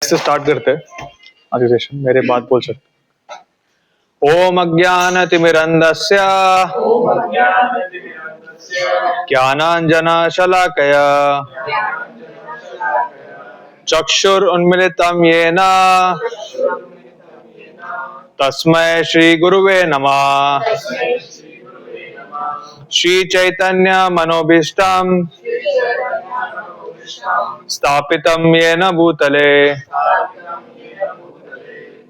से स्टार्ट करते हैं आज के सेशन। मेरे बात बोल सकते। ओम अज्ञानतिमिरन्धस्य ज्ञानाञ्जनशलाकया चक्षुरुन्मिलितं येन तस्मै श्रीगुरुवे नमः। श्रीचैतन्यमनोभीष्टं स्थापितं येन भूतले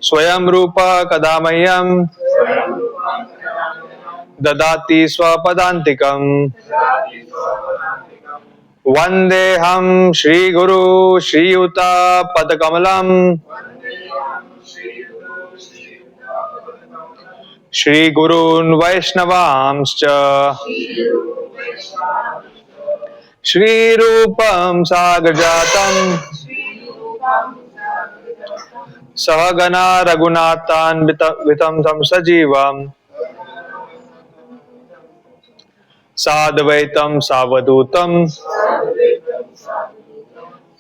स्वयं रूप कदा मह्यं ददाति स्वपदान्तिकम्। वन्देऽहं श्रीगुरु श्रीयुतपदकमलं श्रीगुरून् वैष्णवांश्च श्रीरूपं साग्रजातं सहगना रघुनाथान्वितं तं सजीवम् साद्वैतं सावधूतं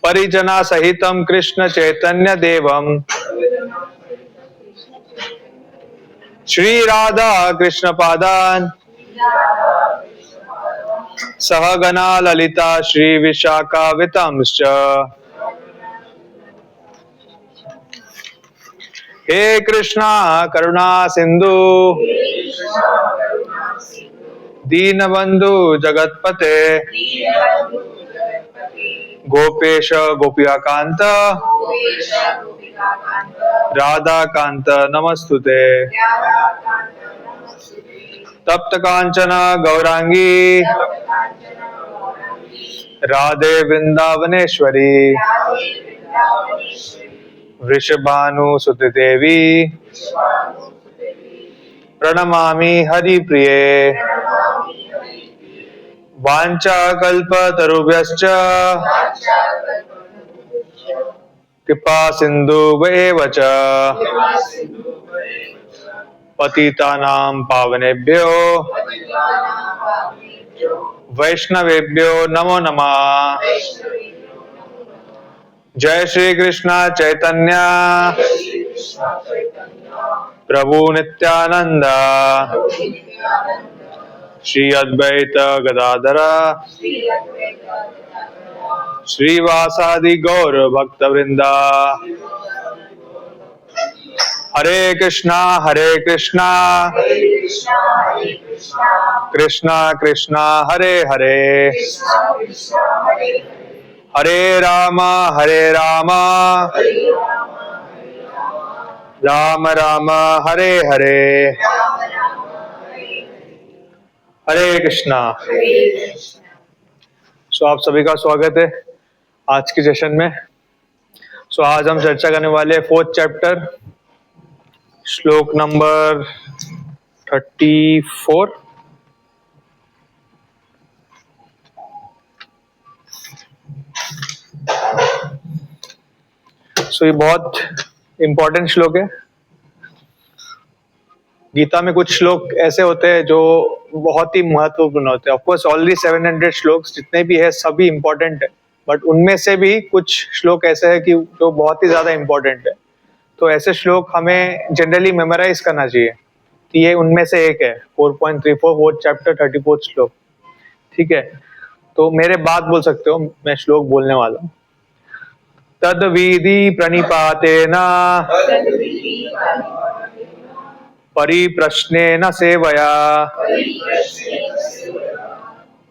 परिजना सहितं कृष्ण चैतन्य देवम् श्री राधा कृष्ण पादान् सहगना ललिता श्री विशाखावितंश्च। हे कृष्णा करुणा सिंधु दीनबंधु जगतपते गोपेश गोपिकांत राधाकांत नमस्तुते। तप्त कांचन गौरांगी राधे वृंदावनेश्वरी वृषभानुसुते देवी प्रणमामि हरिप्रिये। वाञ्छाकल्पतरुभ्यश्च कृपा सिन्धुभ्येव च पतितानां पावनेभ्यो वैष्णवेभ्यो नमो नमः। जय श्री कृष्ण चैतन्य प्रभु नित्यानंद श्री अद्वैत गदाधर श्रीवासादि गौर भक्तवृंदा। हरे कृष्णा कृष्णा कृष्णा हरे हरे हरे राम राम राम हरे हरे। हरे कृष्णा। सो आप सभी का स्वागत है आज के सेशन में। सो आज हम चर्चा करने वाले 4th चैप्टर श्लोक नंबर 34। सो ये बहुत इंपॉर्टेंट श्लोक है। गीता में कुछ श्लोक ऐसे होते हैं जो बहुत ही महत्वपूर्ण होते हैं। ऑफकोर्स ऑलरेडी 700 श्लोक जितने भी है सभी इंपॉर्टेंट है, बट उनमें से भी कुछ श्लोक ऐसे है कि जो बहुत ही ज्यादा इंपॉर्टेंट है। तो ऐसे श्लोक हमें जनरली मेमोराइज करना चाहिए। तो ये उनमें से एक है 4.34 4th चैप्टर 34 श्लोक। ठीक है, तो मेरे बात बोल सकते हो, मैं श्लोक बोलने वाला हूँ। तद्विधि प्रणिपातेन परिप्रश्नेन सेवया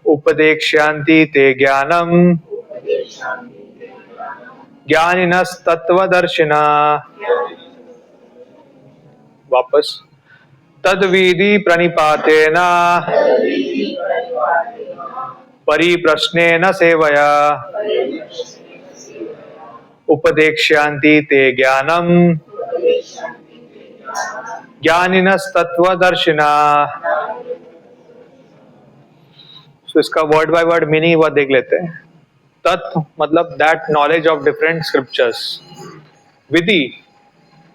उपदेक्ष्यन्ति ते ज्ञानम् ज्ञानिनस्तत्त्वदर्शिनः। वापस तद्विधि प्रणिपातेन परिप्रश्नेन सेवया उपदेक्ष्यन्ति ते ज्ञानम् ज्ञानिनस्तत्त्वदर्शिनः। तो इसका वर्ड बाय वर्ड मीनिंग वह देख लेते हैं। तत् मतलब that knowledge of different scriptures. विधि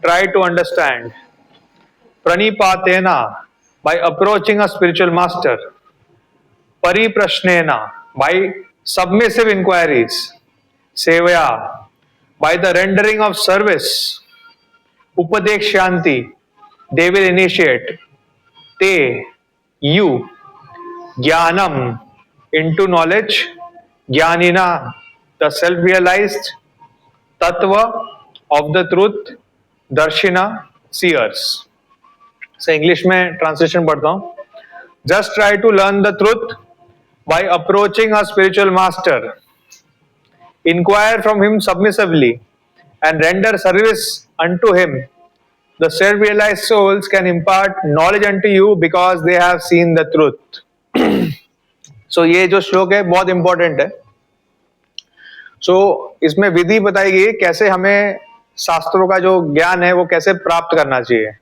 ट्राई टू अंडरस्टैंड। प्रणिपातेना by approaching a spiritual master. परिप्रश्नेना बाय submissive inquiries. सेवया by the rendering of service, upadekshanti, they will initiate te, you, jnanam, into knowledge, jnanina, the self-realized, tattva, of the truth, darshina, seers. So English में translation पढ़ता हूँ. Just try to learn the truth by approaching a spiritual master. Inquire from him submissively and render service unto him. The self-realized souls can impart knowledge unto you because they have seen the truth. So ये जो श्लोक है बहुत important है. So इसमें विधि बताई गई कैसे हमें शास्त्रों का जो ज्ञान है वो कैसे प्राप्त करना चाहिए.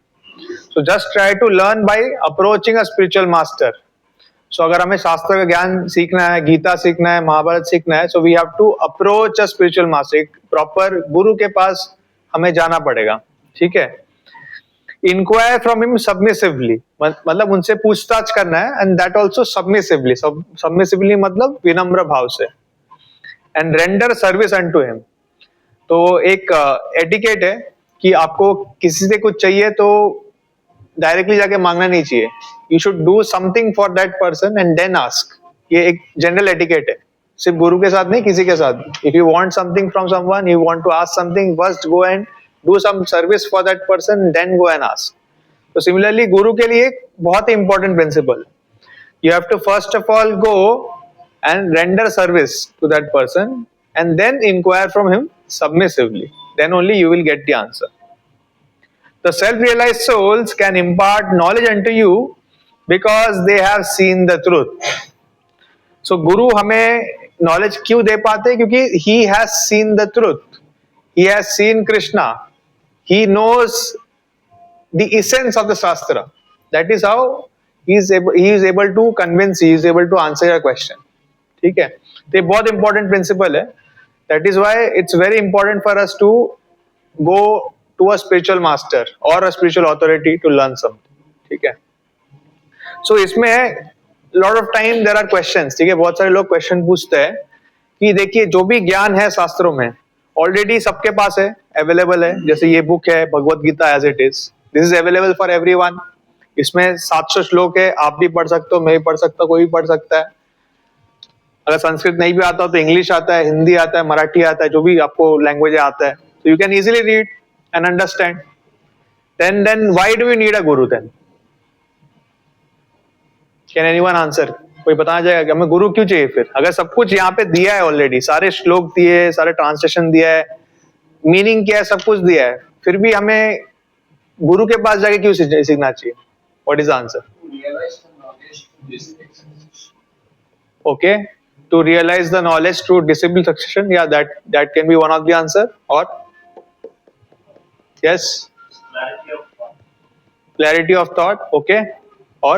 So just try to learn by approaching a spiritual master. So अगर हमें शास्त्र का ज्ञान सीखना है, गीता सीखना है, महाभारत सीखना है, so we have to approach a spiritual master. एक प्रॉपर गुरु के पास हमें जाना पड़ेगा. ठीक है. Inquire from him submissively, मतलब उनसे पूछताछ करना है, and that also submissively. Submissively मतलब विनम्र भाव से. And render service unto him. तो एक एटिकेट है कि आपको किसी से कुछ चाहिए तो डायरेक्टली जाके मांगना नहीं चाहिए. You should do something for that person and then ask. ये एक जनरल एटिकेट है, सिर्फ गुरु के साथ नहीं, किसी के साथ. If you want something from someone, you want to ask something, first go and do some service for that person, then go and ask. तो सिमिलरली गुरु के लिए एक बहुत ही important principle, you have to first of all go and render service to that person and then inquire from him submissively. Then only you will get the answer. The self-realized souls can impart knowledge unto you because they have seen the truth. So Guru हमें knowledge क्यों दे पाते हैं? क्योंकि he has seen the truth. He has seen Krishna. He knows the essence of the Shastra. That is how he is able to convince, he is able to answer your question. ठीक है. तो ये बहुत important principle है. That is why it's very important for us to go to a spiritual master or a spiritual authority to learn something. ठीक है. So इसमें lot of time there are questions. ठीक है. बहुत सारे लोग question पूछते हैं कि देखिए जो भी ज्ञान है शास्त्रों में already सबके पास है, available है. जैसे ये बुक है Bhagavad Gita as it is. This is available for everyone. इसमें 700 श्लोक है, आप भी पढ़ सकते हो, मैं भी पढ़ सकता हूँ, कोई भी पढ़ सकता है. अगर संस्कृत नहीं भी आता हो तो इंग्लिश आता है, हिंदी आता है, मराठी आता है, जो भी आपको लैंग्वेज आता है, तो you can easily read and understand. then why do you need a guru then? Can anyone answer? कोई बताना चाहेगा कि हमें गुरु क्यों चाहिए फिर? अगर सब कुछ यहाँ पे दिया है ऑलरेडी, सारे श्लोक दिए, सारे ट्रांसलेशन दिया है, मीनिंग क्या है, सब कुछ दिया है, फिर भी हमें गुरु के पास जाके क्यों सीखना चाहिए? What is answer? Okay, to realize the knowledge through disciple succession. Yeah, that can be one of the answer. Or yes, clarity of thought. Okay. Or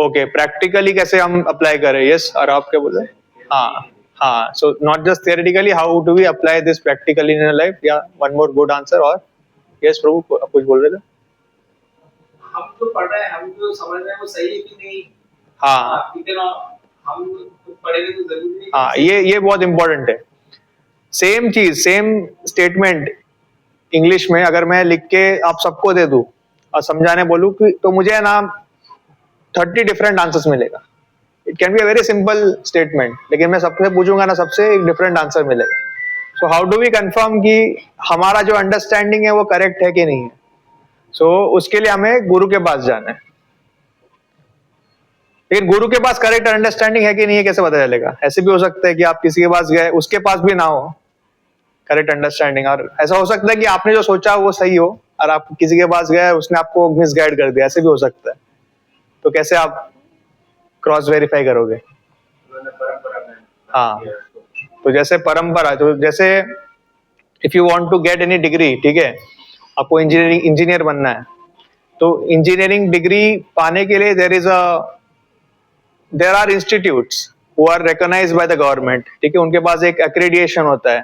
okay, practically कैसे हम apply करें? Yes, और आप क्या बोल रहे हैं? हाँ. So not just theoretically, how do we apply this practically in our life? Yeah, one more good answer. Or yes, प्रभु आप कुछ बोल रहे थे? हम तो पढ़ रहे हैं, हम तो समझ रहे हैं वो सही है कि नहीं. हाँ, हम पढ़ेंगे तो जरूरी नहीं. हाँ, ये बहुत इंपॉर्टेंट है. सेम चीज, सेम स्टेटमेंट इंग्लिश में अगर मैं लिख के आप सबको दे दूं और समझाने बोलूं कि तो मुझे ना 30 डिफरेंट आंसर्स मिलेगा. It can be a very simple statement, लेकिन मैं सबसे पूछूंगा ना, सबसे एक डिफरेंट आंसर मिलेगा. So how do we confirm कि हमारा जो अंडरस्टैंडिंग है वो करेक्ट है कि नहीं है? सो उसके लिए हमें गुरु के पास जाना है. लेकिन गुरु के पास करेक्ट अंडरस्टैंडिंग है कि नहीं है कैसे पता चलेगा? ऐसे भी हो सकता है कि आप किसी के पास गए, उसके पास भी ना हो करेक्ट अंडरस्टैंडिंग, और ऐसा हो सकता है कि आपने जो सोचा वो सही हो और आप किसी के पास गए, उसने आपको मिसगाइड कर दिया. ऐसे भी हो सकता है. तो कैसे आप क्रॉस वेरीफाई करोगे? हाँ, तो जैसे परंपरा, तो जैसे if you want to get any degree, ठीक है, आपको इंजीनियर बनना है, तो इंजीनियरिंग डिग्री पाने के लिए there are institutes who are recognised by the government. ठीक है, उनके पास एक एक्रेडिटेशन होता है.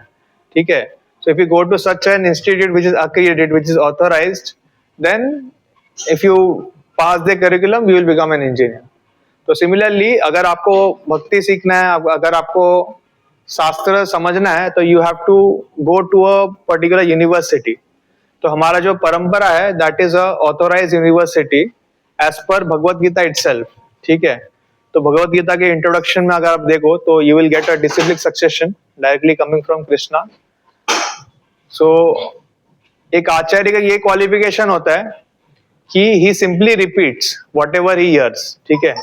ठीक है, so if you go to such an institute which is accredited, which is authorised, then if you pass the curriculum you will become an engineer. तो similarly अगर आपको भक्ति सीखना है, अगर आपको शास्त्र समझना है, तो you have to go to a particular university. तो हमारा जो परंपरा है that is a authorise university as per Bhagavad Gita itself. ठीक है, तो भगवत गीता के इंट्रोडक्शन में अगर आप देखो तो you will get a disciplic succession directly coming from Krishna. So एक आचार्य का ये क्वालिफिकेशन होता है कि he simply repeats whatever he hears. ठीक है,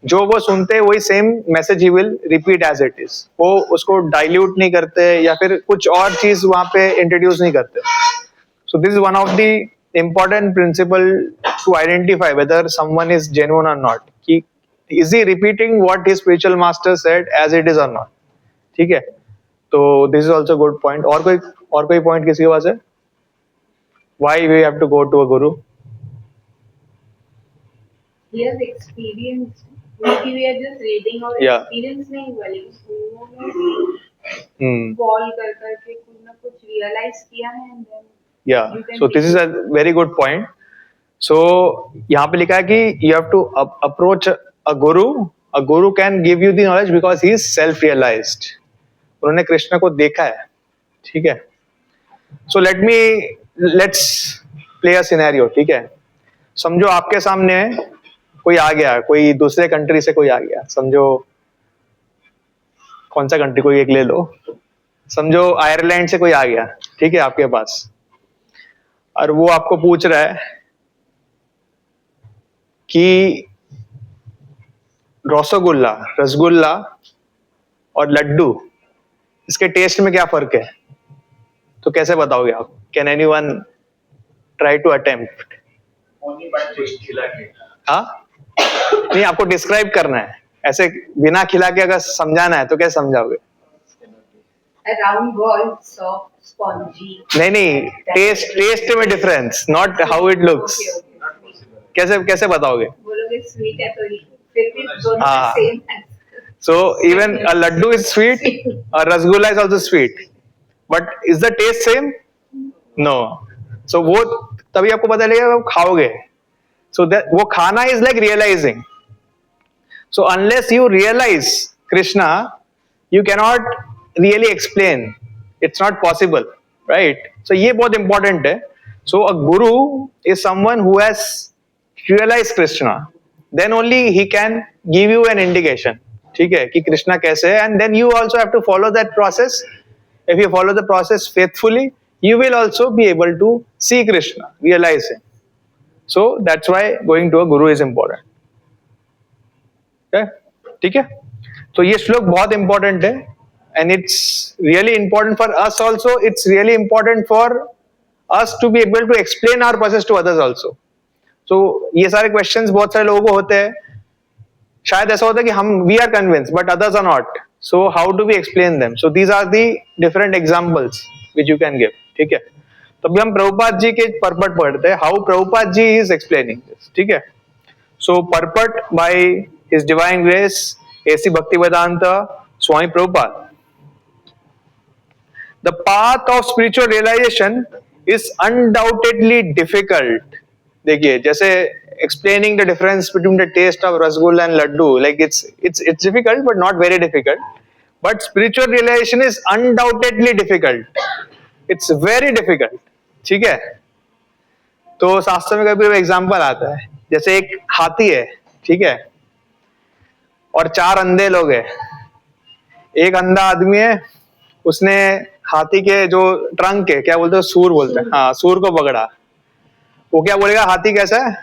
जो वो सुनते हैं वही same message he will repeat as it is. वो उसको डाइल्यूट नहीं करते या फिर कुछ और चीज वहां पे इंट्रोड्यूस नहीं करते. So this is one of the important principle to identify whether someone is genuine or not. कि is he repeating what his spiritual master said as it is or not. ठीक है, तो this is also good point. और कोई point किसी के पास है? Why we have to go to a guru? He has experience. Maybe we are just reading our Yeah. experience नहीं हुआ, लेकिन उन्होंने fall कर करके कुछ ना कुछ realize किया है and then Yeah, so this is a very good point. So यहाँ पे लिखा है कि you have to approach a guru. A guru can give you the knowledge because he is self-realized. उन्होंने कृष्ण को देखा है. ठीक है. So let's play a scenario. ठीक है, समझो आपके सामने कोई आ गया, कोई दूसरे कंट्री से कोई आ गया. समझो कौन सा कंट्री, कोई एक ले लो. समझो आयरलैंड से कोई आ गया. ठीक है, आपके पास, और वो आपको पूछ रहा है कि रसगुल्ला और लड्डू, इसके टेस्ट में क्या फर्क है. तो कैसे बताओगे आप? Can anyone try to attempt? only by taste खिला के. हाँ, नहीं, आपको डिस्क्राइब करना है. ऐसे बिना खिला के अगर समझाना है तो कैसे समझाओगे? a round ball, soft, spongy. नहीं, टेस्ट में difference, not how it looks. कैसे बताओगे? बोलोगे स्वीट है तो फिर भी दोनों हाँ. सेम है. So even a laddu is sweet, a rasgulla is also sweet, but is the taste same? No. So वो तभी आपको पता लगेगा आप खाओगे. So that वो खाना is like realizing. So unless you realize Krishna, you cannot really explain. It's not possible, right? So ये बहुत important है. So a guru is someone who has realized Krishna. Then only he can give you an indication. ठीक है, कि कृष्णा कैसे है, and then you also have to follow that process. If you follow the process faithfully, you will also be able to see Krishna, realize him. So that's why going to a guru is important. Okay? ठीक है, तो ये श्लोक बहुत important है, and it's really important for us also. It's really important for us to be able to explain our process to others also. So ये सारे questions बहुत सारे लोगों को होते हैं. शायद ऐसा होता है कि हम we are convinced but others are not. So how do we explain them? So these are the different examples which you can give. ठीक है, तो अभी हम प्रभुपाद जी के परपट पढ़ते हैं, how Prabhupada ji is explaining this. ठीक है, so purport by his divine grace AC Bhaktivedanta Swami Prabhupada. The path of spiritual realisation is undoubtedly difficult. देखिए, जैसे explaining the difference between the taste of rasgulla and laddu, like it's difficult but not very difficult. But spiritual realization is undoubtedly difficult. It's very difficult. ठीक है, तो शास्त्र में कभी example आता है, जैसे एक हाथी है. ठीक है, और 4 अंधे लोग हैं. एक अंधा आदमी है, उसने हाथी के जो ट्रंक है, क्या बोलते हैं, सूर बोलते हैं, हाँ, सूर को पकड़ा. वो क्या बोलेगा? हाथी कैसा है?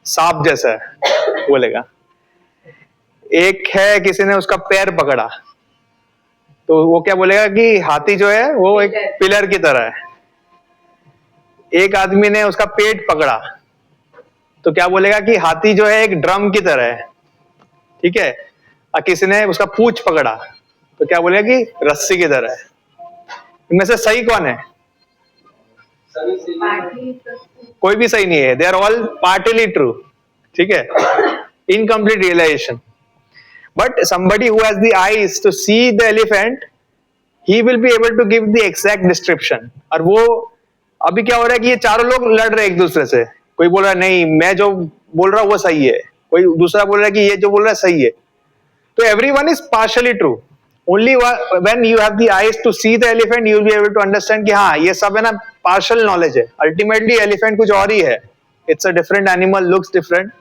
सांप जैसा है बोलेगा. एक है, किसी ने उसका पैर पकड़ा, तो वो क्या बोलेगा कि हाथी जो है वो एक पिलर की तरह है. एक आदमी ने उसका पेट पकड़ा, तो क्या बोलेगा कि हाथी जो है एक ड्रम की तरह है. ठीक है, और किसी ने उसका पूंछ पकड़ा, तो क्या बोलेगा कि रस्सी की तरह है. इनमें से सही कौन है? सभी से कोई भी सही नहीं है. They are all partly true. ठीक है, incomplete realisation. But somebody who has the eyes to see the elephant, he will be able to give the exact description. और वो अभी क्या हो रहा है कि ये चारों लोग लड़ रहे हैं एक दूसरे से. कोई बोल रहा है नहीं, मैं जो बोल रहा हूँ वो सही है. कोई दूसरा बोल रहा है कि ये जो बोल रहा है सही है. तो everyone is partially true. Only when you have the eyes to see the elephant, you will be able to understand कि हाँ ये सब है ना partial knowledge है. Ultimately elephant कुछ और ही है. It's a different animal, looks different.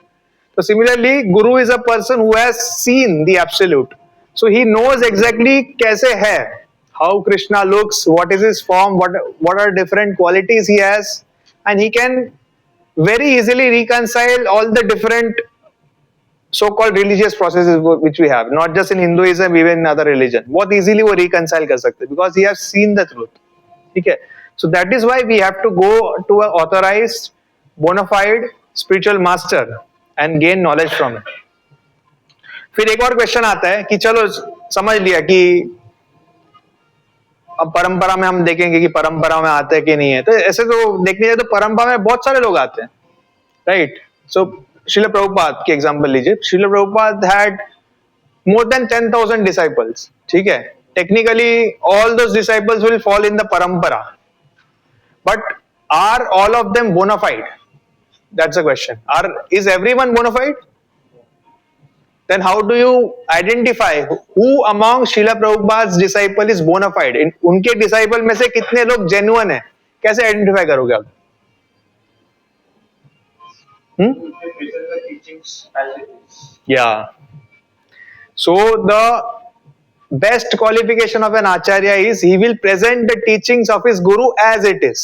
So similarly, Guru is a person who has seen the absolute. So he knows exactly कैसे है, how Krishna looks, what is his form, what are different qualities he has, and he can very easily reconcile all the different so-called religious processes which we have, not just in Hinduism, even in other religion. बहुत easily वो reconcile कर सकते हैं because he has seen the truth. ठीक है? So that is why we have to go to an authorized, bona fide spiritual master and gain knowledge from it. फिर एक और क्वेश्चन आता है कि चलो समझ लिया कि अब परंपरा में हम देखेंगे कि परंपरा में आते हैं कि नहीं है. तो ऐसे तो देखने जाए तो परंपरा में बहुत सारे लोग आते हैं, राइट? सो Srila Prabhupada की एग्जांपल लीजिए. Srila Prabhupada had more than 10,000 disciples. ठीक है? Technically, all those disciples will fall in the parampara. But are all of them bona fide? That's the question. Is everyone bona fide? Then how do you identify who among Srila Prabhupada's disciple is bona fide? उनके disciple में से कितने लोग genuine हैं? कैसे identify करोगे आप? present the teachings as it is. Yeah. So the best qualification of an acharya is he will present the teachings of his guru as it is.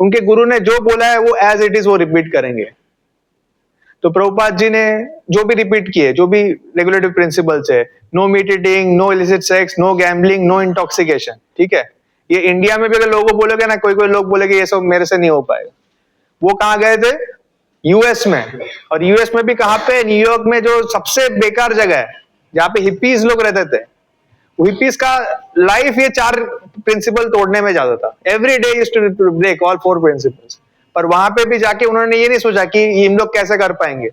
उनके गुरु ने जो बोला है वो as it is वो रिपीट करेंगे. तो प्रभुपाद जी ने जो भी रिपीट किए, जो भी रेगुलेटिव प्रिंसिपल्स है, no meat eating, no illicit sex, no gambling, no intoxication, ठीक है? ये इंडिया में भी अगर लोगों को बोलोगे ना, कोई कोई लोग बोलेंगे ये सब मेरे से नहीं हो पाएगा. वो कहाँ गए थे? यूएस में. और यूएस में भी कहाँ पे? न्यूयॉर्क में, जो सबसे बेकार जगह है जहाँ पे हिप्पीज लोग रहते थे. हिप्पीज का लाइफ ये 4 प्रिंसिपल तोड़ने में जाता था. Every day used to break all 4 principles. पर वहां पे भी जाके उन्होंने ये नहीं सोचा कि हम लोग कैसे कर पाएंगे.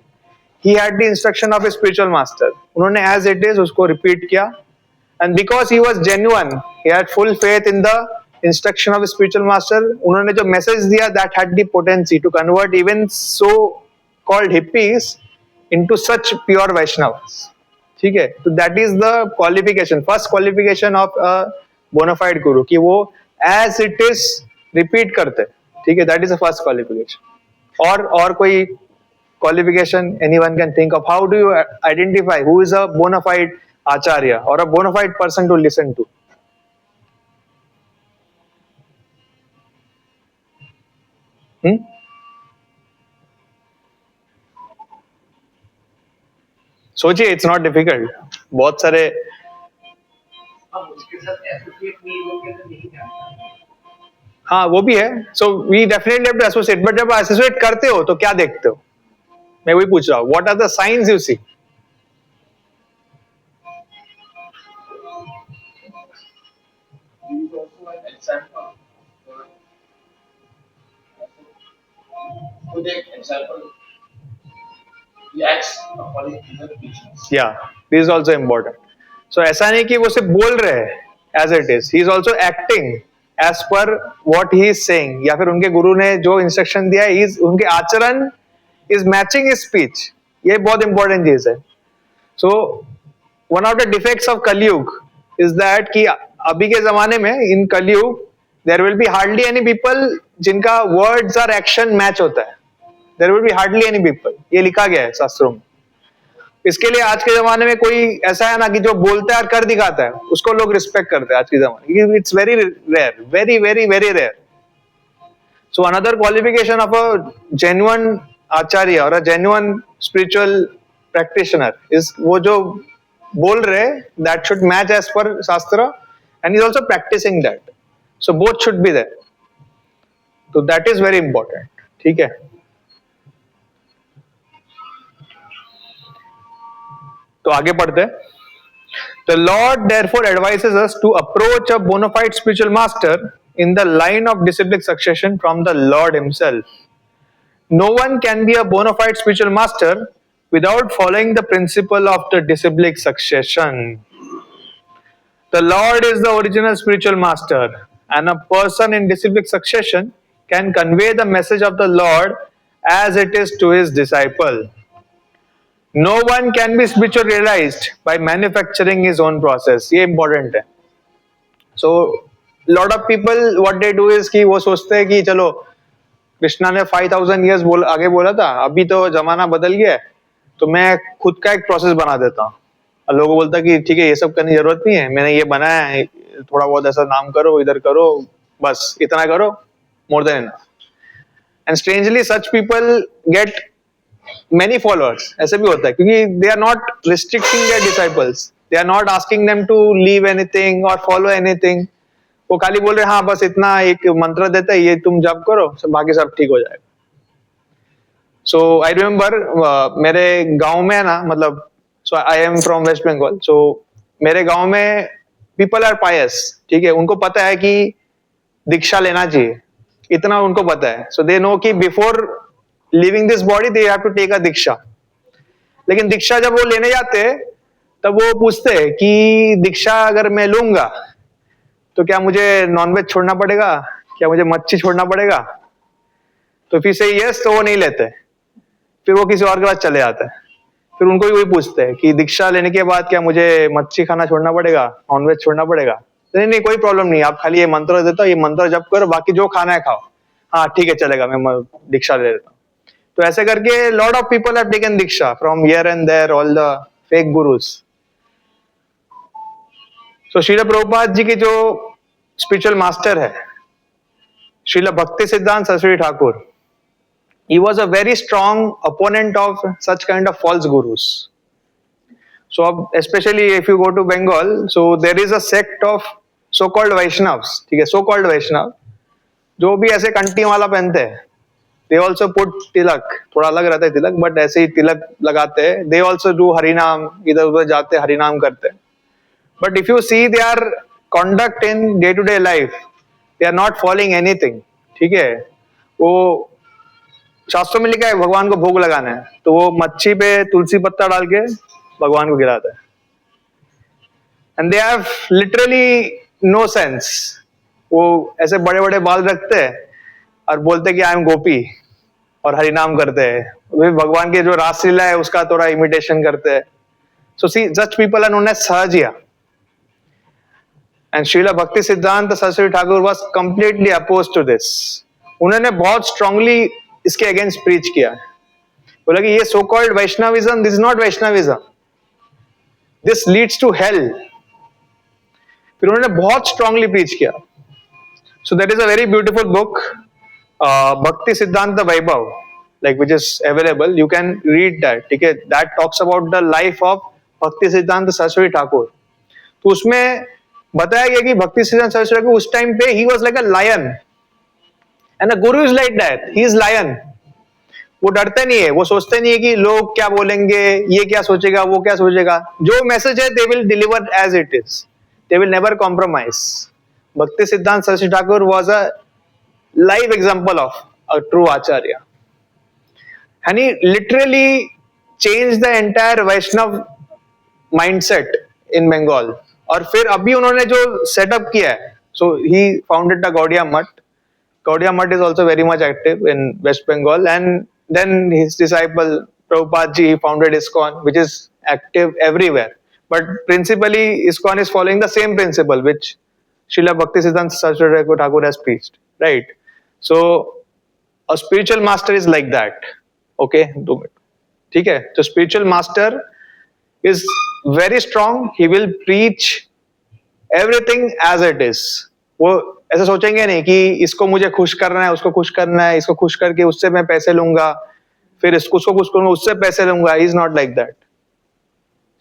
He had the instruction of a spiritual master. उन्होंने एज इट इज उसको रिपीट किया. And because he was genuine, he had full faith in the instruction of a spiritual master. उन्होंने जो मैसेज दिया, that had the potency to convert even so called hippies into such pure Vaishnavas. ठीक है? तो that is the qualification, first qualification of a bona fide guru, कि वो as it is repeat करते. ठीक है? That is the first qualification. और कोई qualification anyone can think of? How do you identify who is a bona fide acharya or a bona fide person to listen to? सोचिए, it's not difficult. बहुत सारे. हम उसके साथ associate नहीं होंगे तो नहीं जानते. हाँ वो भी है. So we definitely have to associate. But जब एसोसिएट करते हो तो क्या देखते हो? मैं वही पूछ रहा हूँ. What are the science you see? Yeah, this is also important. So ऐसा नहीं कि वो सिर्फ बोल रहे हैं as it is. He is also acting as per what he is saying. या फिर उनके गुरु ने जो इंस्ट्रक्शन दिया है, उनके आचरण is matching his speech. ये बहुत important चीज है. So one of the defects of Kalyug is that कि अभी के जमाने में in Kalyug there will be hardly any people जिनका words और action match होता है. There will be hardly any people. ये लिखा गया है शास्त्रों में. इसके लिए आज के जमाने में कोई ऐसा है ना कि जो बोलता है और कर दिखाता है, उसको लोग रिस्पेक्ट करते हैं आज के जमाने. It's very rare, very very very rare. So another qualification of a genuine acharya और a genuine spiritual practitioner is वो जो बोल रहे, that should match as per shastra and is also practising that. So both should be there. तो that is very important. ठीक है? तो आगे पढ़ते हैं. The Lord therefore advises us to approach a bona fide spiritual master in the line of disciplic succession from the Lord himself. No one can be a bona fide spiritual master without following the principle of the disciplic succession. The Lord is the original spiritual master, and a person in disciplic succession can convey the message of the Lord as it is to his disciple. No one can be spiritual realised by manufacturing his own process, ये important है. So lot of people what they do is कि वो सोचते हैं कि चलो कृष्णा ने 5000 years आगे बोला था, अभी तो जमाना बदल गया है, तो मैं खुद का एक प्रोसेस बना देता हूँ. और लोगों को बोलता कि ठीक है ये सब करने की जरूरत नहीं है, मैंने ये बनाया है, थोड़ा बहुत ऐसा नाम करो, इधर करो, बस इतना करो, more than enough. And strangely such people get many followers. ऐसे भी होता है क्योंकि they are not restricting their disciples, they are not asking them to leave anything or follow anything. वो खाली बोल रहे हाँ बस इतना एक मंत्र देता है, ये तुम जप करो, सब बाकी सब ठीक हो जाएगा. सो आई रिमेम्बर मेरे गांव में है ना, मतलब so I am from West Bengal, so मेरे गांव में पीपल आर पायस, ठीक है, उनको पता है कि दीक्षा लेना चाहिए, इतना उनको पता है. सो दे नो कि before leaving this body they have to take a diksha. लेकिन दीक्षा जब वो लेने जाते हैं तब वो पूछते हैं कि दीक्षा अगर मैं लूंगा तो क्या मुझे नॉनवेज छोड़ना पड़ेगा, क्या मुझे मच्छी छोड़ना पड़ेगा? तो फिर से यस, तो वो नहीं लेते, फिर वो किसी और के पास चले जाते हैं. फिर उनको भी वही पूछते हैं कि दीक्षा लेने के बाद क्या मुझे मच्छी खाना छोड़ना पड़ेगा, नॉनवेज छोड़ना पड़ेगा? नहीं नहीं कोई प्रॉब्लम नहीं, आप खाली ये मंत्र देता हूँ, ये मंत्र जप करो, बाकी जो खाना है खाओ. हाँ ठीक है चलेगा, मैं दीक्षा ले लेता हूँ. तो ऐसे करके lot of people have taken diksha from here and there, all the fake gurus. So Srila Prabhupada ji के जो स्पिरिचुअल मास्टर है Srila Bhakti Siddhanta Saraswati Thakur, he was a very strong opponent of such kind of false gurus. So especially if you go to Bengal, so there is a sect of so called Vaishnavas, ठीक है, so called Vaishnav जो भी ऐसे कंटी माला पहनते हैं. They also put तिलक, थोड़ा अलग रहता है तिलक, बट ऐसे ही तिलक लगाते हैं. They also do हरिनाम, इधर उधर जाते हरिनाम करते हैं. But if you see their conduct in day to day life, they are not following anything, ठीक है. वो शास्त्रों में लिखा है भगवान को भोग लगाना है, तो वो मच्छी पे तुलसी पत्ता डाल के भगवान को गिराता है. And they have literally no sense. वो ऐसे बड़े बड़े बाल रखते हैं और बोलते कि आई एम गोपी, और हरिनाम करते हैं. वे भगवान के जो रासलीला है उसका थोड़ा इमिटेशन करते हैं. So see such people are known as Sahajiya. And Srila Bhakti Siddhanta Saraswati Thakur was completely oppose to this. उन्होंने बहुत स्ट्रांगली इसके अगेंस्ट प्रीच किया. बोला कि ये so called Vaishnavism, this is not Vaishnavism, this leads to hell. फिर उन्होंने बहुत स्ट्रांगली प्रीच किया. So that is a very beautiful book, Bhakti Siddhanta Vaibhav, like which is available. You can read that. ठीक है, that talks about the life of Bhakti Siddhanta Saraswati Thakur. तो उसमें बताया गया कि भक्ति सिद्धांत सरस्वती ठाकुर उस टाइम पे he was like a lion and a guru is like that. He is lion. वो डरते नहीं है, वो सोचते नहीं है कि लोग क्या बोलेंगे, ये क्या सोचेगा, वो क्या सोचेगा. जो मैसेज है they will deliver as it is. They will never compromise. Bhakti Siddhanta Saraswati Thakur was a live example of a true acharya, and he literally changed the entire Vaishnav mindset in Bengal. और फिर अभी उन्होंने जो setup किया है, so he founded the Gaudiya Math. Gaudiya Math is also very much active in West Bengal, and then his disciple Prabhupada ji, he founded ISKCON, which is active everywhere. But principally ISKCON is following the same principle which Srila Bhakti Siddhanta Saraswati Thakur has preached, right? So a spiritual master is like that. Okay, 2 minutes. ठीक है, तो spiritual master is very strong. He will preach everything as it is. वो ऐसा सोचेंगे नहीं कि इसको मुझे खुश करना है, उसको खुश करना है, इसको खुश करके उससे मैं पैसे लूंगा, फिर इसको उसको खुश करूंगा, उससे पैसे लूंगा. He is not like that.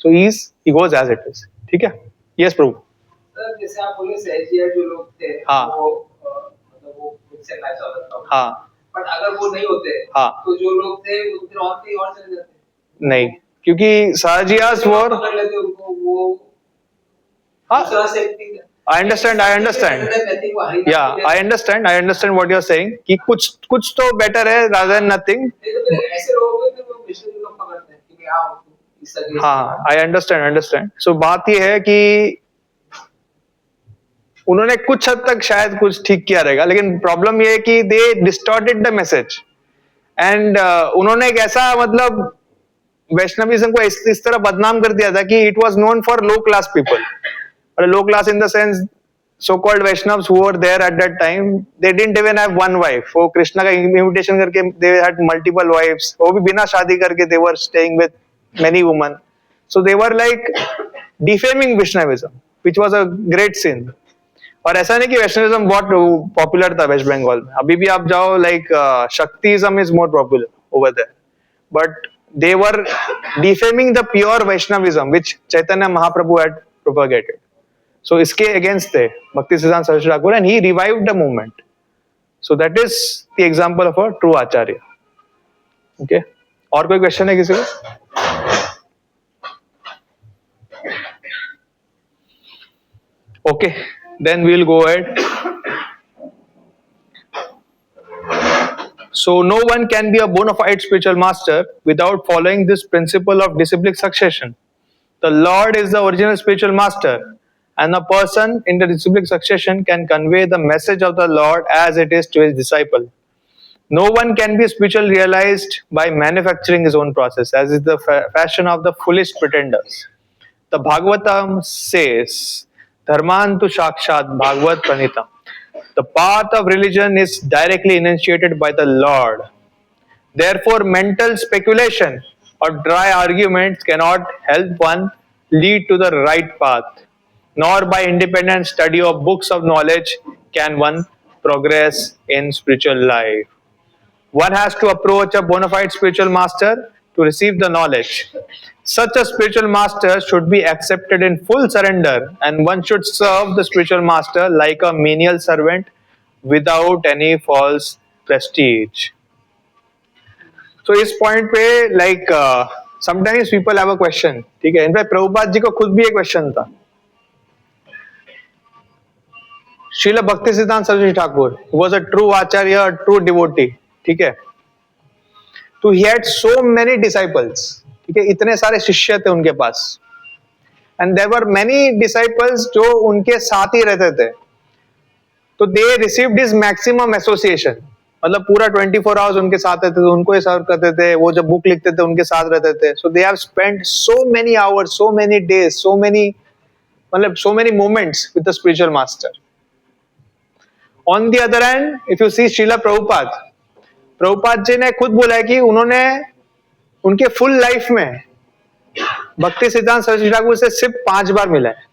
So he goes as it is. ठीक है. Yes प्रभु. सर जैसे आप बोले सहजिया जो लोग थे, हाँ. वो से मैच हो रहा था. हाँ. बट अगर वो नहीं होते, हाँ. तो जो लोग थे वो फिर और कहीं और चले जाते. नहीं, क्योंकि सहजियास वर पकड़ लेते उनको, वो दूसरा से. I understand. Yeah, I understand what you're saying. कि कुछ तो better है rather than nothing. ऐसे लोगों को वो मिशनरी लोग पकड़ते हैं कि आओ इस तरह. हाँ, I understand. So बात ये है कि उन्होंने कुछ हद तक शायद कुछ ठीक किया रहेगा, लेकिन प्रॉब्लम ये है कि दे डिस्टॉर्टेड द मैसेज. एंड उन्होंने एक ऐसा मतलब वैष्णविज्म को इस तरह बदनाम कर दिया था कि it was known for low class people, और low class in the sense so called Vaishnavs who were there at that time, they didn't even have one wife. वो कृष्णा का इमिटेशन करके they had multiple wives, वो भी बिना शादी करके they were staying with many women, so they were like defaming Vaishnavism, which was a great sin. और ऐसा नहीं कि वैष्णविज्म बहुत पॉपुलर था वेस्ट बंगाल में, अभी भी आप जाओ like Shaktism is more popular over there, but they were defaming the pure Vaishnavism which Chaitanya Mahaprabhu had propagated. So इसके against थे भक्ति Siddhanta Saraswati Thakur, and he revived the movement. So that is the example of a true acharya. Okay. और कोई question है किसी को? Okay, then we'll go ahead. So no one can be a bona fide spiritual master without following this principle of disciplic succession. The Lord is the original spiritual master, and a person in the disciplic succession can convey the message of the Lord as it is to his disciple. No one can be spiritually realized by manufacturing his own process, as is the fashion of the foolish pretenders. The Bhagavatam says, Dharmantu Shakshat Bhagavat Pranitam. The path of religion is directly initiated by the Lord. Therefore, mental speculation or dry arguments cannot help one lead to the right path, nor by independent study of books of knowledge can one progress in spiritual life. One has to approach a bona fide spiritual master to receive the knowledge. Such a spiritual master should be accepted in full surrender, and one should serve the spiritual master like a menial servant without any false prestige. So इस point पे like sometimes people have a question, ठीक है, in fact Prabhupada ji को खुद भी एक question था. Srila Bhakti Siddhanta Saraswati Thakur was a true acharya, a true devotee, ठीक है, तो he had so many disciples, ठीक है, इतने सारे शिष्य थे उनके पास, and there were many disciples जो उनके साथ ही रहते थे, तो they received his maximum association, मतलब पूरा 24 आवर्स उनके साथ रहते थे, उनको ही सर्व करते थे, वो जब बुक लिखते थे उनके साथ रहते थे. So they have spent so many hours, so many days, so many, मतलब so many moments with the spiritual master. On the other hand, if you see Srila Prabhupada ji ने खुद बोला है कि उन्होंने उनके फुल लाइफ में भक्ति सिद्धांत सरस्वती ठाकुर से सिर्फ 5 बार मिला है.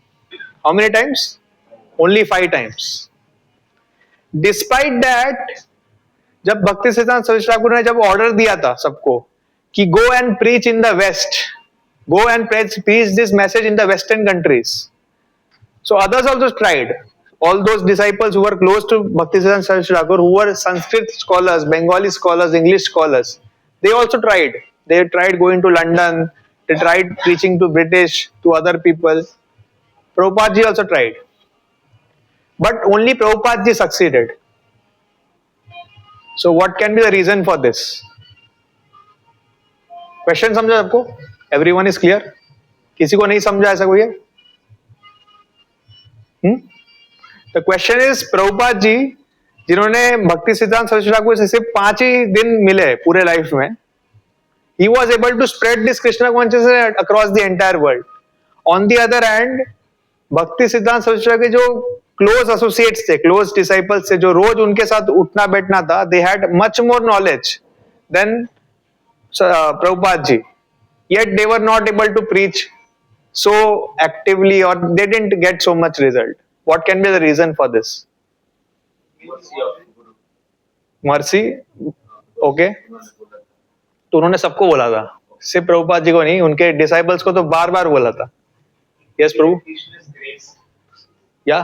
How many times? Only 5 times. Despite that, जब भक्ति सिद्धांत सरस्वती ठाकुर ने जब ऑर्डर दिया था सबको कि go and preach in the west, go and preach this message in the western countries, so others also tried. All those disciples who were close to Bhaktisiddhanta Saraswati Thakur, who were Sanskrit scholars, Bengali scholars, English scholars, they also tried. They tried going to London. They tried preaching to British, to other people. Prabhupada ji also tried, but only Prabhupada ji succeeded. So, what can be the reason for this? Question समझा आपको? Everyone is clear? किसी को नहीं समझा ऐसा कोई है? The question is, Prabhupada ji जिन्होंने भक्ति सिद्धांत सरस्वती ठाकुर से सिर्फ 5 ही दिन मिले पूरे लाइफ में, he was able to spread this Krishna consciousness across the entire world. On the other hand, भक्ति सिद्धांत सरस्वती ठाकुर के जो क्लोज एसोसिएट्स थे, क्लोज डिसाइपल्स थे, जो रोज उनके साथ उठना बैठना था, they had much more knowledge than Prabhupada ji, yet they were not able to preach so actively, or they didn't get so much result. What can be the reason for this? Mercy. Okay. तो उन्होंने सबको बोला था, सिर्फ प्रभुपाद जी को नहीं, उनके disciples को तो बार बार बोला था. यस प्रभु. या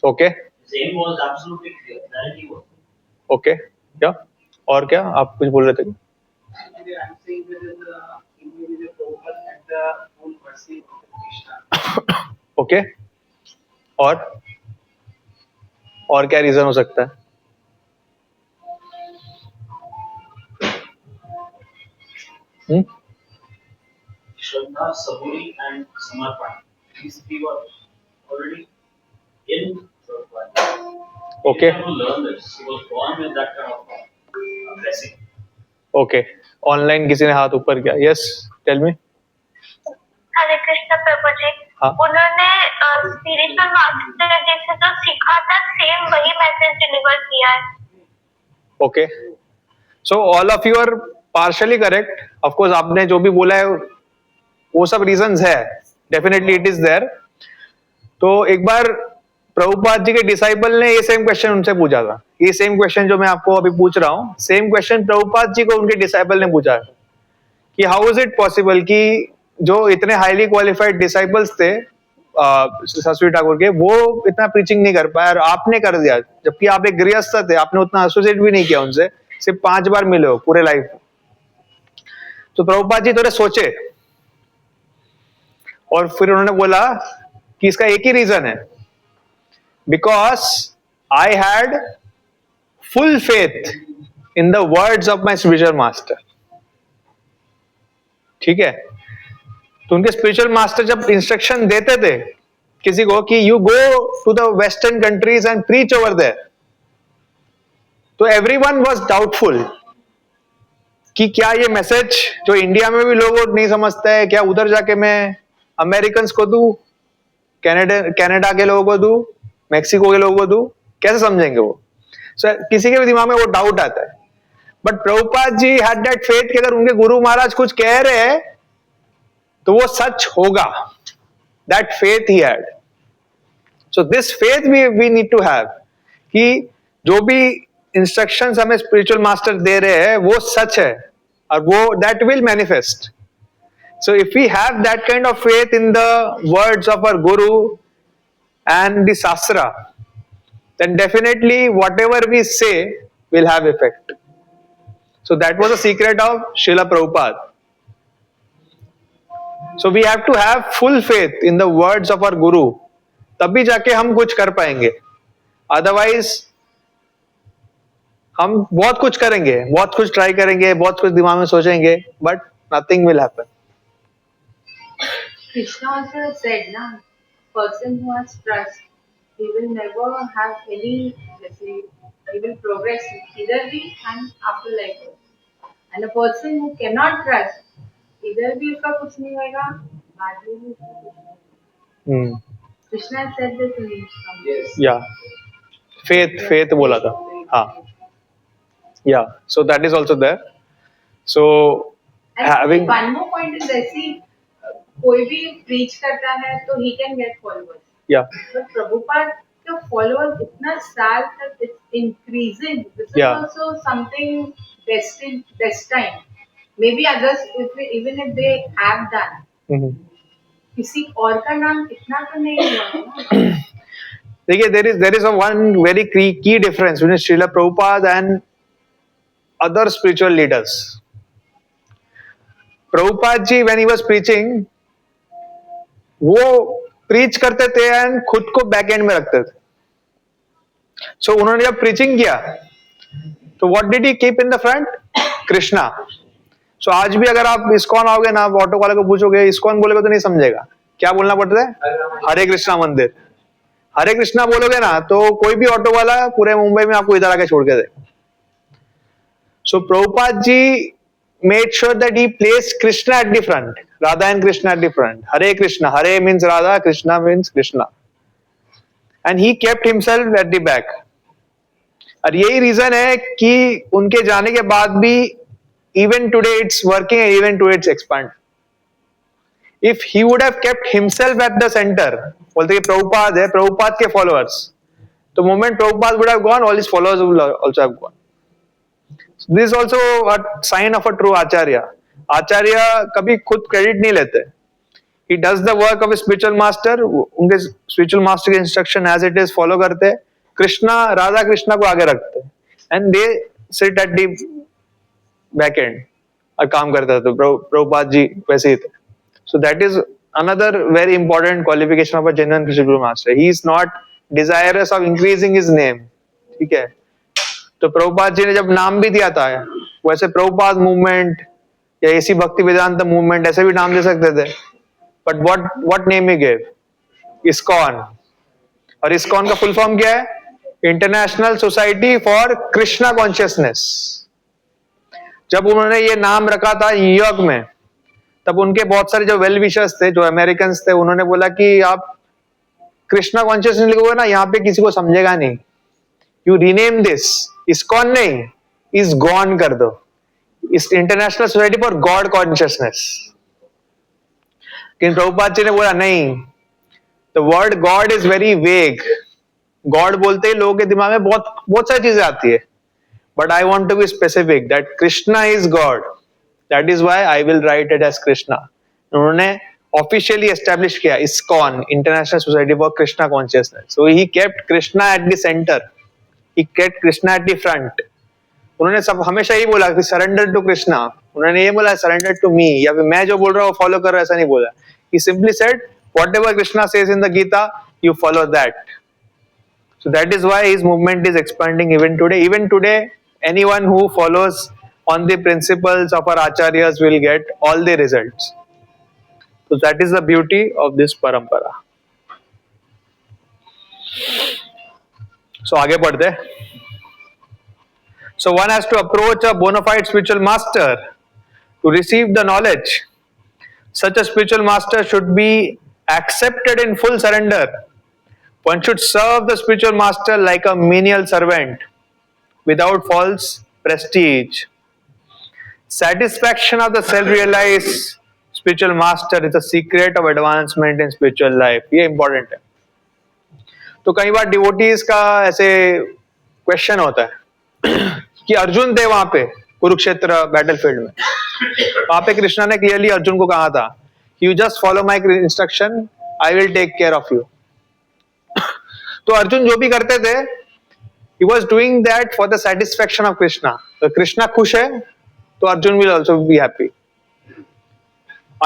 ओके. ओके, क्या और क्या आप कुछ बोल रहे थे? I'm saying that the individual Prabhupada had the full mercy of Krishna. Okay, और क्या रीजन हो सकता है? Shraddha, Saburi and Samarpan. These three were already in Prabhupada. Okay. He had to learn this. He was born with that kind of blessing. Okay. Online किसी ने हाथ ऊपर किया. Yes, tell me. हरे कृष्ण प्रभु जी, हाँ. उन्होंने स्पिरिचुअल मास्टर जी से जो सीखा था सेम वही मैसेज डिलीवर किया है. Okay. So all of you are partially correct. Of course आपने जो भी बोला है वो सब reasons है. Definitely it is there. तो एक बार प्रभुपाद जी के डिसाइपल ने ये सेम क्वेश्चन उनसे पूछा था. ये सेम क्वेश्चन जो मैं आपको अभी पूछ रहा हूँ, सेम क्वेश्चन प्रभुपाद जी को उनके डिसाइपल ने पूछा है कि हाउ इज इट पॉसिबल कि जो इतने हाईली क्वालिफाइड डिसाइपल्स थे शास्त्री ठाकुर के, वो इतना प्रीचिंग नहीं कर पाया और आपने कर दिया, जबकि आप एक गृहस्थ थे, आपने उतना एसोसिएट भी नहीं किया उनसे, सिर्फ 5 बार मिले हो पूरे लाइफ में. तो प्रभुपाद जी थोड़े सोचे और फिर उन्होंने बोला कि इसका एक ही रीजन है, because I had full faith in the words of my spiritual master. ठीक है, तो उनके स्पिरिचुअल मास्टर जब इंस्ट्रक्शन देते थे किसी को कि you go to the western countries and preach over there, तो एवरीवन वाज डाउटफुल कि क्या ये मैसेज जो इंडिया में भी लोग नहीं समझते हैं, क्या उधर जाके मैं अमेरिकन को दूं, कनाडा के लोगों को दूं, मेक्सिको के लोगों को दूं, कैसे समझेंगे वो. So, किसी के भी दिमाग में वो डाउट आता है. But Prabhupada ji had that faith कि अगर उनके गुरु महाराज कुछ कह रहे हैं तो वो सच होगा. That faith he had. So this faith we need to have कि जो भी इंस्ट्रक्शंस हमें स्पिरिचुअल मास्टर दे रहे हैं वो सच है और वो that will manifest. So if we have that kind of faith in the words of our Guru and the Shastra, then definitely whatever we say will have effect. So that was the secret of Srila Prabhupada. So we have to have full faith in the words of our Guru. तभी जाके हम कुछ कर पाएंगे. Otherwise हम बहुत कुछ करेंगे, बहुत कुछ ट्राई करेंगे, बहुत कुछ दिमाग में सोचेंगे, but nothing will happen. Krishna also said, na, person who has trust, he will never have any, let's say, he will progress either way and afterlife. And a person who cannot trust, either भी उसका कुछ नहीं होगा, बाद में भी उसका कुछ नहीं होगा. Krishna said this in his song. Yes. Yeah. Faith बोला था. हाँ. Yeah. So that is also there. So And having one more point is ऐसी कोई भी preach करता है तो he can get followers. yeah. But Prabhupada, the followers इतना साल तक it's increasing. This is Yeah. also something destined. Maybe others, even if they have done, Mhm. किसी और का नाम इतना तो नहीं हुआ है ना. देखिए there is a one very key difference between Srila Prabhupada and other spiritual leaders. Prabhupada ji when he was preaching, वो preach करते थे and खुद को बैक एंड में रखते थे. So उन्होंने जब preaching किया तो what did he keep in the front? Krishna. So आज भी अगर आप इस्कॉन आओगे ना, ऑटो वाले को पूछोगे इस्कॉन बोलोगे तो नहीं समझेगा. क्या बोलना पड़ता है? हरे कृष्णा मंदिर. हरे कृष्णा बोलोगे ना तो कोई भी ऑटो वाला पूरे मुंबई में आपको इधर आके छोड़ के देगा. So Prabhupada ji made sure that he placed Krishna at the front, Radha and Krishna at the front. Hare Krishna, Hare means Radha, Krishna means Krishna. And he kept himself at the back. और यही reason है कि उनके जाने के बाद भी even today it's working and even today it's expanding. If he would have kept himself at the center, बोलते कि प्रभुपाद है, प्रभुपाद के followers, तो moment Prabhupada would have gone, all his followers would also have gone. This is also a sign of a true acharya. आचार्य कभी खुद credit नहीं लेते. He does the work of a spiritual master. उनके spiritual master के instruction as it is follow करते. कृष्णा, राधा कृष्णा को आगे रखते. And they sit at the back end और काम करते थे. प्रभुपाद जी वैसे ही थे. So that is another very important qualification of a genuine spiritual master. He is not desirous of increasing his name. ठीक है. तो प्रभुपाद जी ने जब नाम भी दिया था, वैसे प्रभुपाद मूवमेंट या ऐसी भक्ति वेदांत मूवमेंट ऐसे भी नाम दे सकते थे. But what name he gave? ISKCON. और इस्कॉन का फुल फॉर्म क्या है? International Society for Krishna consciousness. जब उन्होंने ये नाम रखा था न्यूयॉर्क में, तब उनके बहुत सारे जो वेल विशर्स थे, जो अमेरिकन थे, उन्होंने बोला कि आप कृष्णा कॉन्शियसनेस लिखोगे ना, यहाँ पे किसी को समझेगा नहीं, यू रीनेम दिस, इस्कॉन नहीं, इस गॉन कर दो, इस international Society for God consciousness. लेकिन प्रभुपाद जी ने बोला नहीं, the word God is very vague. God बोलते ही लोगों के दिमाग में बहुत बहुत सारी चीजें आती है, but I want to be specific that Krishna is God, that is why I will write it as Krishna. उन्होंने ऑफिशियली एस्टेब्लिश किया ISKCON, International Society for Krishna Consciousness. So he kept Krishna at the centre, he kept Krishna at the front. उन्होंने सब हमेशा यही बोला कि surrender to Krishna, उन्होंने ये बोला सरेंडर टू मी, या फिर मैं जो बोल रहा हूँ फॉलो कर रहा हूँ, ऐसा नहीं बोला। He simply said whatever Krishna says in the Gita, you follow that. So that is why his movement is expanding even today. Even today, anyone who follows on the principles of our acharyas will get all the results. So that is the beauty of this parampara. So आगे बढ़ते हैं. So one has to approach a bona fide spiritual master to receive the knowledge. Such a spiritual master should be accepted in full surrender. One should serve the spiritual master like a menial servant, without false prestige. Satisfaction of the self-realized spiritual master is the secret of advancement in spiritual life. ये important है. तो कई बार devotees का ऐसे question होता है कि अर्जुन थे वहां पे कुरुक्षेत्र बैटलफील्ड में, वहां पे कृष्णा ने क्लियरली अर्जुन को कहा था, you just follow my instruction, I will take care of you. तो अर्जुन जो भी करते थे, he was doing that for the satisfaction of Krishna. तो कृष्णा खुश है तो Arjun will also be happy.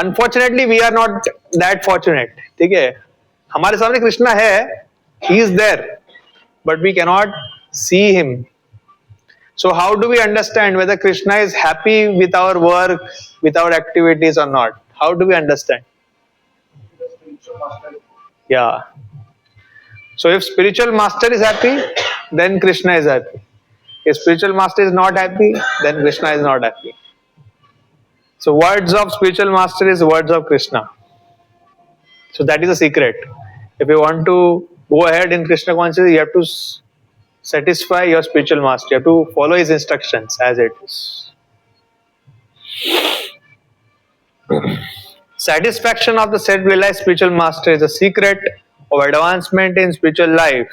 Unfortunately, we are not that fortunate. ठीक है, हमारे सामने कृष्णा है, he is there, but we cannot see him. So how do we understand whether Krishna is happy with our work, with our activities or not? How do we understand? The spiritual master. Yeah. So if spiritual master is happy, then Krishna is happy. If spiritual master is not happy, then Krishna is not happy. So words of spiritual master is words of Krishna. So that is the secret. If you want to go ahead in Krishna consciousness, you have to satisfy your spiritual master. You have to follow his instructions as it is. Satisfaction of the self-realized spiritual master is the secret of advancement in spiritual life.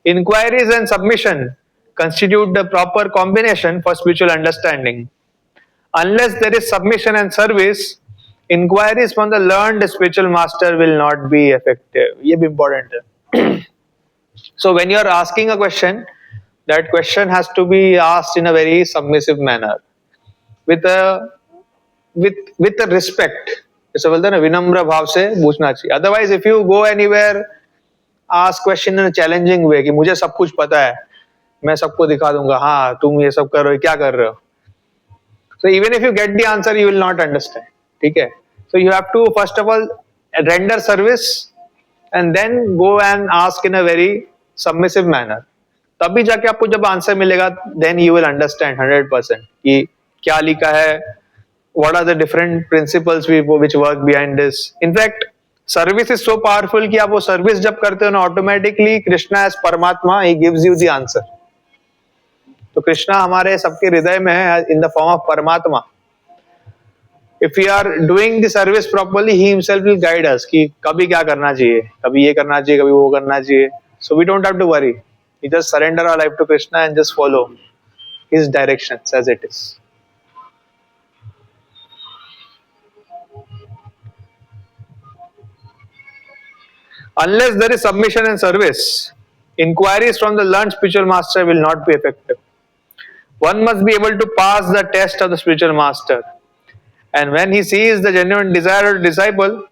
Inquiries and submission constitute the proper combination for spiritual understanding. Unless there is submission and service, inquiries from the learned spiritual master will not be effective. ये भी important है. So when you are asking a question, that question has to be asked in a very submissive manner, with a respect. जैसे बोलते हैं ना, विनम्र भाव से पूछना चाहिए. Otherwise, if you go anywhere, ask question in a challenging way कि मुझे सब कुछ पता है, मैं सबको दिखा दूंगा, हाँ तुम ये सब कर रहे हो, क्या कर रहे हो. So even if you get the answer, you will not understand. ठीक है. So you have to first of all render service and then go and ask in a very submissive manner. तभी जाके आपको जब आंसर मिलेगा, then you will understand 100% कि क्या लिखा है, what are the different principles which work behind this. In fact, service is so powerful कि आप वो service जब करते हो ना, automatically Krishna as Paramatma, he gives you the answer. तो कृष्णा हमारे सबके हृदय में है in the form of Paramatma. If we are doing the service properly, he himself will guide us कि कभी क्या करना चाहिए, कभी ये करना चाहिए, कभी वो करना चाहिए. So we don't have to worry. We just surrender our life to Krishna and just follow his directions as it is. Unless there is submission and service, inquiries from the learned spiritual master will not be effective. One must be able to pass the test of the spiritual master. And when he sees the genuine desire of the disciple,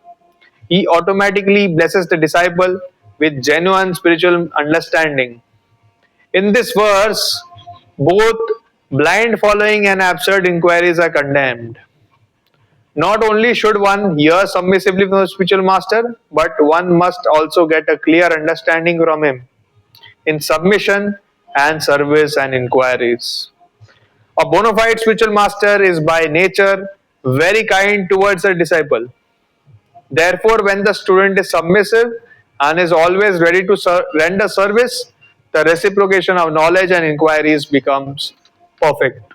he automatically blesses the disciple with genuine spiritual understanding. In this verse, both blind following and absurd inquiries are condemned. Not only should one hear submissively from the spiritual master, but one must also get a clear understanding from him. in submission and service and inquiries. A bona fide spiritual master is by nature very kind towards a disciple. Therefore, when the student is submissive and is always ready to render service, the reciprocation of knowledge and inquiries becomes perfect.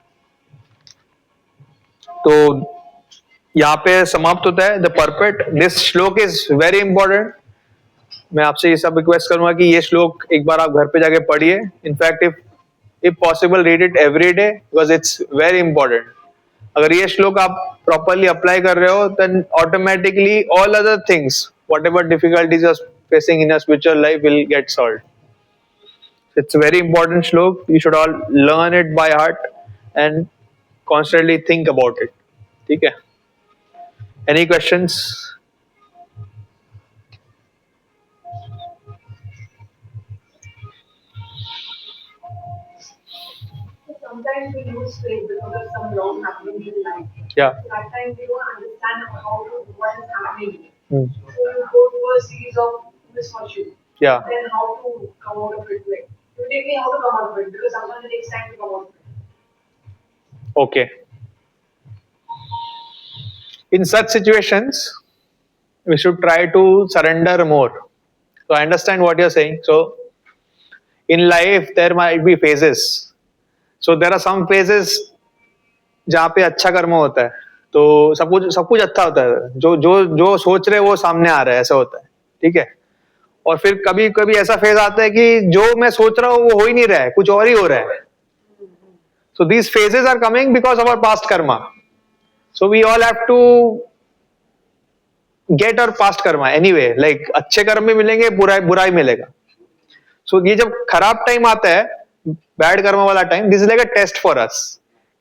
तो यहाँ पे समाप्त होता है the perfect. This श्लोक is very important. मैं आपसे ये सब रिक्वेस्ट करूंगा कि ये श्लोक एक बार आप घर पे जाके पढ़िए. In fact if possible read it every day because it's very important. अगर ये श्लोक आप प्रॉपरली अप्लाई कर रहे हो then automatically all other things whatever difficulties are facing in your spiritual life will get solve. It's a very important shlok. You should all learn it by heart and constantly think about it. ठीक है? Any questions? Sometimes we lose faith because of some wrong happening in life. Yeah. That time we don't understand how to what is happening. Hmm. So you go through a series of misfortune. Yeah. Then how to come out of it? Like immediately how to come out of it because sometimes it takes time to come out of it. Okay. In such situations, we should try to surrender more. So I understand what you're saying. So in life there might be phases. So there are some phases जहाँ पे अच्छा कर्म होता है. तो सब कुछ अच्छा होता है. जो सोच रहे वो सामने आ रहा है, ऐसा होता है. ठीक है. और फिर कभी कभी ऐसा फेज आता है कि जो मैं सोच रहा हूँ वो हो ही नहीं रहा है, कुछ और ही हो रहा है. So these phases are coming because of our past karma. So we all have to get our past karma anyway. Like अच्छे कर्म भी मिलेंगे, बुरा ही मिलेगा. So ये जब खराब टाइम आता है, बैड कर्म वाला time, this is like a test for us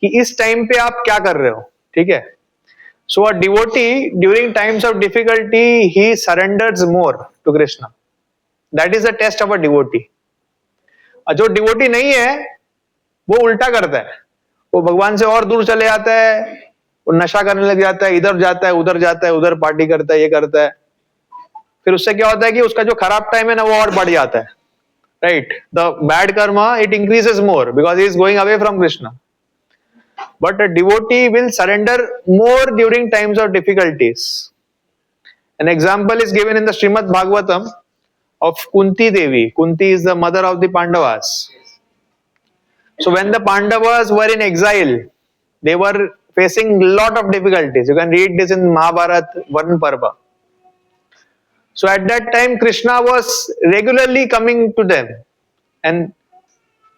कि इस टाइम पे आप क्या कर रहे हो. ठीक है. So a devotee during times of difficulty he surrenders more to Krishna. That is the test of a devotee. जो devotee नहीं है वो उल्टा करता है. वो भगवान से और दूर चले जाता है, वो नशा करने लग जाता है, इधर जाता है, उधर पार्टी करता है, ये करता है. फिर उससे क्या होता है कि उसका जो खराब टाइम है ना वो और बढ़ जाता है. Right? The bad karma it increases more because he is going away from Krishna. But a devotee will surrender more during times of difficulties. An example is given in the Srimad Bhagavatam of Kunti Devi. Kunti is the mother of the Pandavas. So when the Pandavas were in exile, they were facing lot of difficulties. You can read this in Mahabharata Varun Parva. So at that time Krishna was regularly coming to them and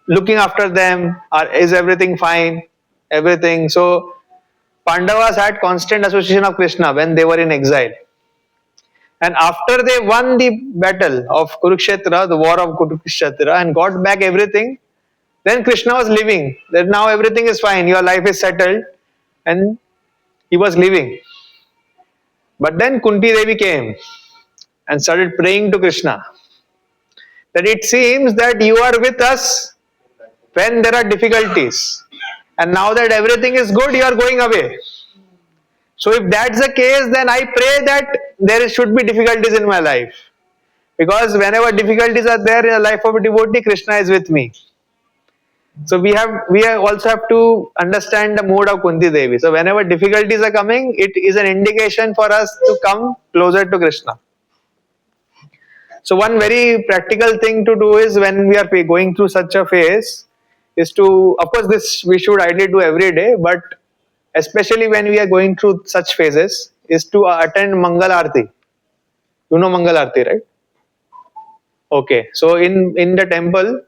looking after them. Is everything fine? Everything. So Pandavas had constant association of Krishna when they were in exile. And after they won the battle of Kurukshetra, the war of Kurukshetra, and got back everything, then Krishna was leaving. That now everything is fine, your life is settled, and he was leaving. But then Kunti Devi came and started praying to Krishna that it seems that you are with us when there are difficulties, and now that everything is good, you are going away. So if that's the case, then I pray that there should be difficulties in my life, because whenever difficulties are there in the life of a devotee, Krishna is with me. So we also have to understand the mood of Kunti Devi. So whenever difficulties are coming, it is an indication for us to come closer to Krishna. So one very practical thing to do is when we are going through such a phase is to, of course this we should ideally do every day, but especially when we are going through such phases, is to attend Mangal Aarti. You know Mangal Aarti, right? Okay, so in the temple,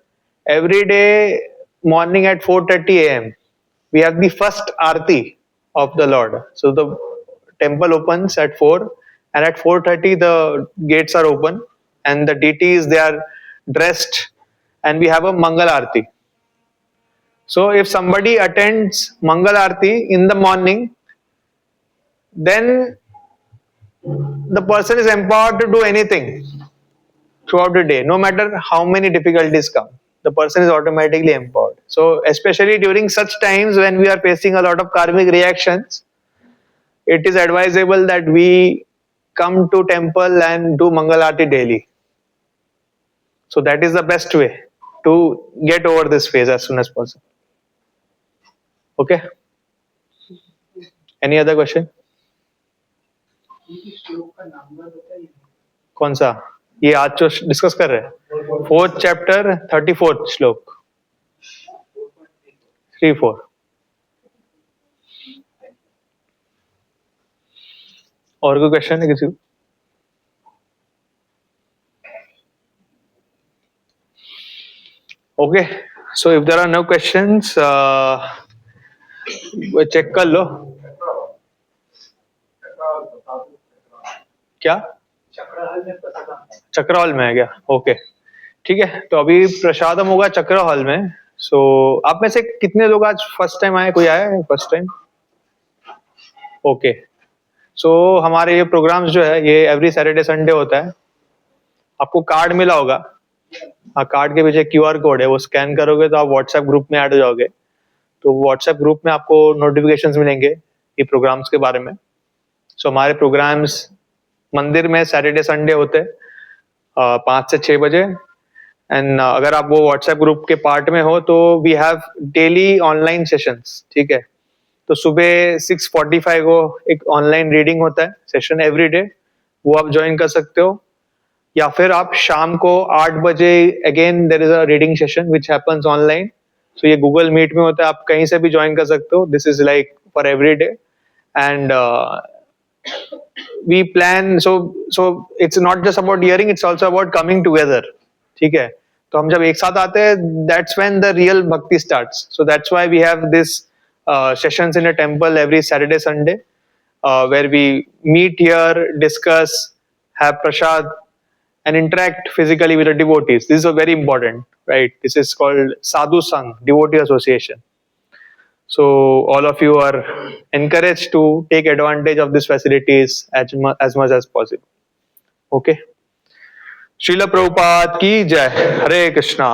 every day morning at 4:30 a.m. we have the first Aarti of the Lord. So the temple opens at 4, and at 4:30 the gates are open, and the deities, they are dressed, and we have a Mangal Aarti. So if somebody attends Mangal Aarti in the morning, then the person is empowered to do anything throughout the day, no matter how many difficulties come. The person is automatically empowered. So especially during such times when we are facing a lot of karmic reactions, it is advisable that we come to temple and do Mangal Aarti daily. So that is the best way. to get over this phase as soon as possible. Okay? Any other question? ये श्लोक का number बताइए. कौन सा? ये आज जो discuss कर रहे हैं 4th चैप्टर 34th श्लोक 3-4. और कोई क्वेश्चन है किसी को? Okay, so if there are no questions check कर लो. क्या चक्रहल में पता चक्र हॉल में है क्या? ओके, ठीक है. तो अभी प्रसादम होगा चक्र हॉल में. सो आप में से कितने लोग आज फर्स्ट टाइम आए? कोई आया है फर्स्ट टाइम? ओके, सो हमारे ये प्रोग्राम्स जो है ये एवरी सैटरडे संडे होता है. आपको कार्ड मिला होगा. हाँ, कार्ड के पीछे QR कोड है, वो स्कैन करोगे तो आप व्हाट्सएप ग्रुप में ऐड हो जाओगे. तो व्हाट्सएप ग्रुप में आपको नोटिफिकेशंस मिलेंगे ये प्रोग्राम्स के बारे में. सो हमारे प्रोग्राम्स मंदिर में सैटरडे संडे होते हैं 5 से 6 बजे. एंड अगर आप वो व्हाट्सएप ग्रुप के पार्ट में हो तो we have daily online sessions. ठीक है, तो सुबह 6:45 को एक ऑनलाइन रीडिंग होता है सेशन एवरी डे, वो आप ज्वाइन कर सकते हो. या फिर आप शाम को 8 बजे again there is a reading session which happens online. So ये गूगल मीट में होता है, आप कहीं से भी ज्वाइन कर सकते हो. This is like for every day. And we plan, so it's not just about hearing, it's also about coming together. ठीक है, तो हम जब एक साथ आते हैं that's when the real bhakti starts. So that's why we have this sessions in a temple every Saturday Sunday where we meet here, discuss, have prasad and interact physically with the devotees. This is very important, right? This is called sadhu sangh, devotee association. So all of you are encouraged to take advantage of these facilities as much as possible. Okay. Srila Prabhupada ki jai. Hare Krishna.